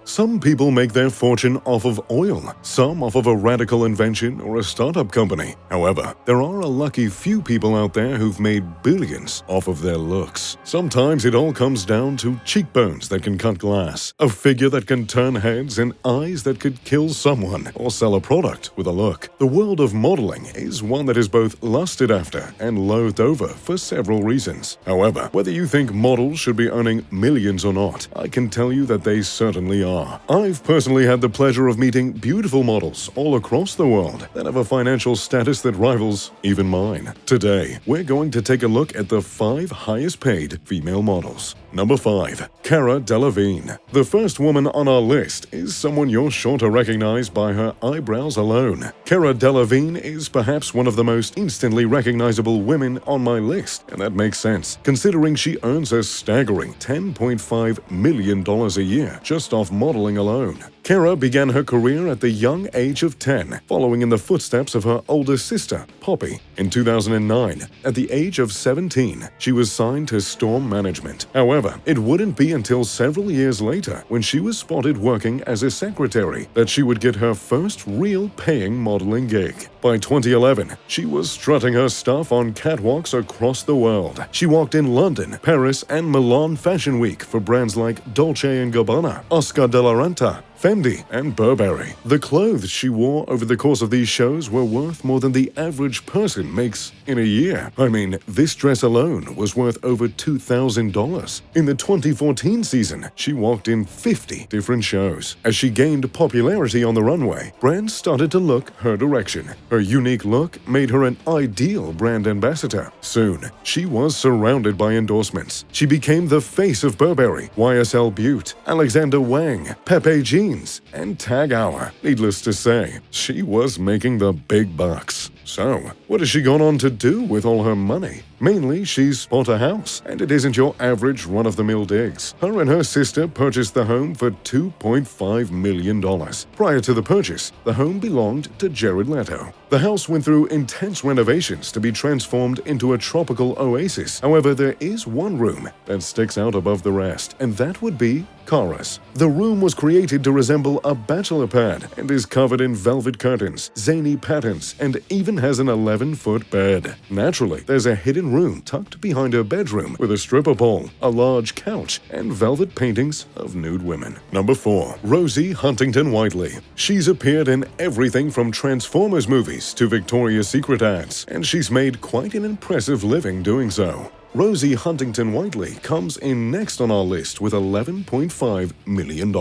Some people make their fortune off of oil, some off of a radical invention or a startup company. However, there are a lucky few people out there who've made billions off of their looks. Sometimes it all comes down to cheekbones that can cut glass, a figure that can turn heads, and eyes that could kill someone or sell a product with a look. The world of modeling is one that is both lusted after and loathed over for several reasons. However, whether you think models should be earning millions or not, I can tell you that they certainly are. I've personally had the pleasure of meeting beautiful models all across the world that have a financial status that rivals even mine. Today, we're going to take a look at the 5 highest paid female models. Number 5. Cara Delevingne. The first woman on our list is someone you're sure to recognize by her eyebrows alone. Cara Delevingne is perhaps one of the most instantly recognizable women on my list, and that makes sense, considering she earns a staggering $10.5 million a year just off modeling alone. Cara began her career at the young age of 10, following in the footsteps of her older sister, Poppy. In 2009, at the age of 17, she was signed to Storm Management. However, it wouldn't be until several years later, when she was spotted working as a secretary, that she would get her first real paying modeling gig. By 2011, she was strutting her stuff on catwalks across the world. She walked in London, Paris, and Milan Fashion Week for brands like Dolce & Gabbana, Oscar de la Renta, Fendi, and Burberry. The clothes she wore over the course of these shows were worth more than the average person makes in a year. I mean, this dress alone was worth over $2,000. In the 2014 season, she walked in 50 different shows. As she gained popularity on the runway, brands started to look her direction. Her unique look made her an ideal brand ambassador. Soon, she was surrounded by endorsements. She became the face of Burberry, YSL Beauty, Alexander Wang, Pepe Jeans, and Tag Heuer. Needless to say, she was making the big bucks. So, what has she gone on to do with all her money? Mainly, she's bought a house, and it isn't your average run-of-the-mill digs. Her and her sister purchased the home for $2.5 million. Prior to the purchase, the home belonged to Jared Leto. The house went through intense renovations to be transformed into a tropical oasis. However, there is one room that sticks out above the rest, and that would be Cara's. The room was created to resemble a bachelor pad and is covered in velvet curtains, zany patterns, and even has an 11-foot bed. Naturally, there's a hidden room tucked behind her bedroom with a stripper pole, a large couch, and velvet paintings of nude women. Number 4. Rosie HuntingtonWhiteley. She's appeared in everything from Transformers movies to Victoria's Secret ads, and she's made quite an impressive living doing so. Rosie HuntingtonWhiteley comes in next on our list with $11.5 million.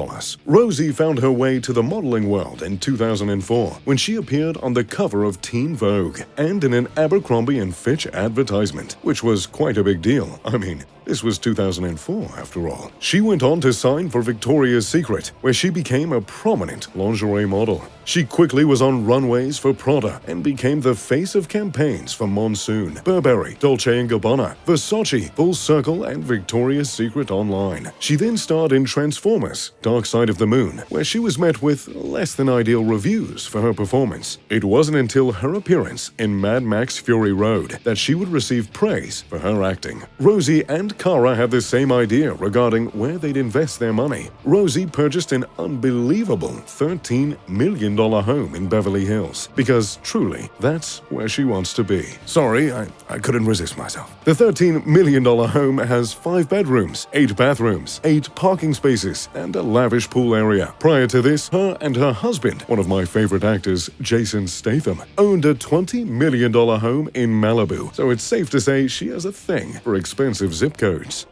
Rosie found her way to the modeling world in 2004 when she appeared on the cover of Teen Vogue and in an Abercrombie & Fitch advertisement, which was quite a big deal. I mean, this was 2004, after all. She went on to sign for Victoria's Secret, where she became a prominent lingerie model. She quickly was on runways for Prada and became the face of campaigns for Monsoon, Burberry, Dolce & Gabbana, Versace, Full Circle, and Victoria's Secret Online. She then starred in Transformers: Dark Side of the Moon, where she was met with less than ideal reviews for her performance. It wasn't until her appearance in Mad Max Fury Road that she would receive praise for her acting. Rosie and Cara had the same idea regarding where they'd invest their money. Rosie purchased an unbelievable $13 million home in Beverly Hills, because truly, that's where she wants to be. Sorry, I couldn't resist myself. The $13 million home has 5 bedrooms, 8 bathrooms, 8 parking spaces, and a lavish pool area. Prior to this, her and her husband, one of my favorite actors, Jason Statham, owned a $20 million home in Malibu, so it's safe to say she has a thing for expensive zip codes.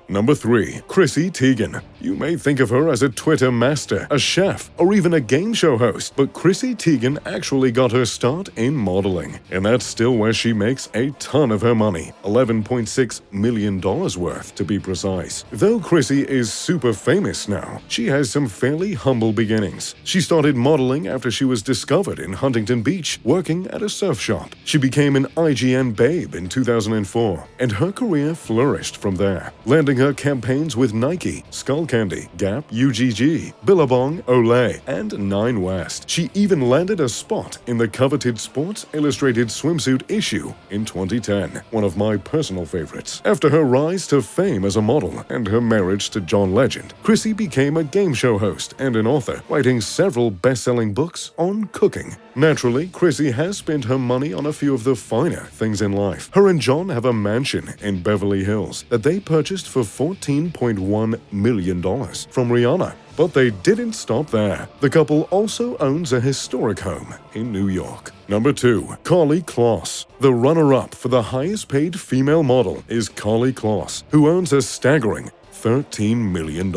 Number 3. Chrissy Teigen. You may think of her as a Twitter master, a chef, or even a game show host, but Chrissy Teigen actually got her start in modeling, and that's still where she makes a ton of her money, $11.6 million worth to be precise. Though Chrissy is super famous now, she has some fairly humble beginnings. She started modeling after she was discovered in Huntington Beach, working at a surf shop. She became an IGN babe in 2004, and her career flourished from there, landing her campaigns with Nike, Skull Candy, Gap, UGG, Billabong, Olay, and Nine West. She even landed a spot in the coveted Sports Illustrated swimsuit issue in 2010, one of my personal favorites. After her rise to fame as a model and her marriage to John Legend, Chrissy became a game show host and an author, writing several best-selling books on cooking. Naturally, Chrissy has spent her money on a few of the finer things in life. Her and John have a mansion in Beverly Hills that they purchased for $14.1 million from Rihanna. But they didn't stop there. The couple also owns a historic home in New York. Number 2. Karlie Kloss. The runner-up for the highest paid female model is Karlie Kloss, who owns a staggering $13 million.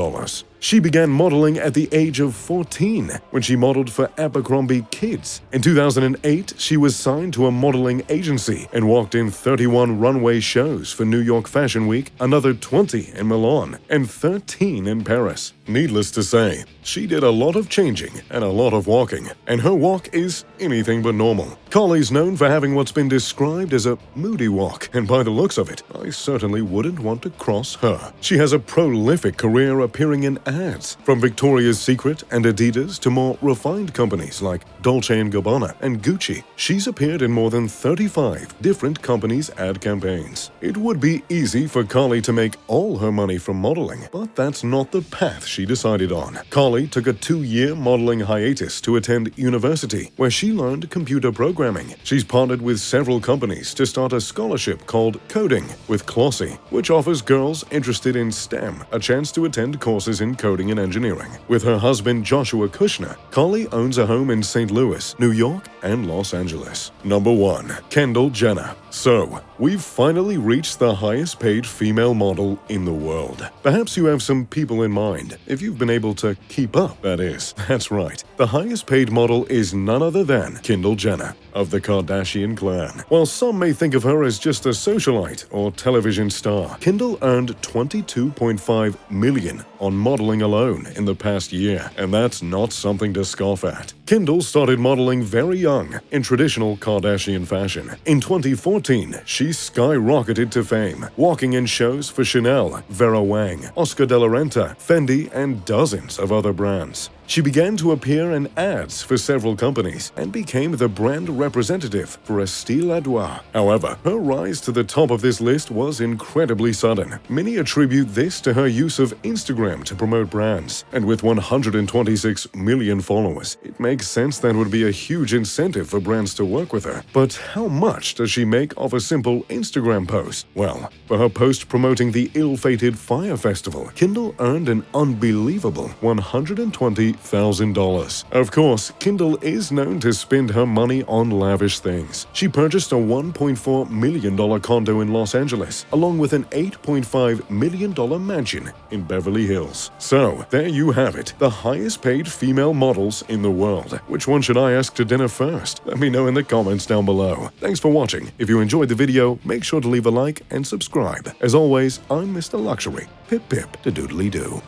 She began modeling at the age of 14 when she modeled for Abercrombie Kids. In 2008, she was signed to a modeling agency and walked in 31 runway shows for New York Fashion Week, another 20 in Milan, and 13 in Paris. Needless to say, she did a lot of changing and a lot of walking, and her walk is anything but normal. Karlie's known for having what's been described as a moody walk, and by the looks of it, I certainly wouldn't want to cross her. She has a prolific career appearing in ads, from Victoria's Secret and Adidas to more refined companies like Dolce & Gabbana and Gucci. She's appeared in more than 35 different companies' ad campaigns. It would be easy for Karlie to make all her money from modeling, but that's not the path she decided on. Karlie took a 2-year modeling hiatus to attend university, where she learned computer programming. She's partnered with several companies to start a scholarship called Coding with Klossy, which offers girls interested in STEM a chance to attend courses in coding and engineering. With her husband Joshua Kushner, Karlie owns a home in St. Louis, New York, and Los Angeles. Number 1. Kendall Jenner. So, we've finally reached the highest paid female model in the world. Perhaps you have some people in mind, if you've been able to keep up, that is. That's right. The highest paid model is none other than Kendall Jenner of the Kardashian clan. While some may think of her as just a socialite or television star, Kendall earned $22.5 million on modeling alone in the past year, and that's not something to scoff at. Kendall started modeling very young in traditional Kardashian fashion. In 2014, she skyrocketed to fame, walking in shows for Chanel, Vera Wang, Oscar de la Renta, Fendi, and dozens of other brands. She began to appear in ads for several companies and became the brand representative for Estée Lauder. However, her rise to the top of this list was incredibly sudden. Many attribute this to her use of Instagram to promote brands, and with 126 million followers, it makes sense that would be a huge incentive for brands to work with her. But how much does she make off a simple Instagram post? Well, for her post promoting the ill-fated Fire Festival, Kendall earned an unbelievable $120,000. Of course, Kendall is known to spend her money on lavish things. She purchased a $1.4 million condo in Los Angeles, along with an $8.5 million mansion in Beverly Hills. So, there you have it, the highest paid female models in the world. Which one should I ask to dinner first? Let me know in the comments down below. Thanks for watching. If you enjoyed the video, make sure to leave a like and subscribe. As always, I'm Mr. Luxury. Pip pip to doodly doo.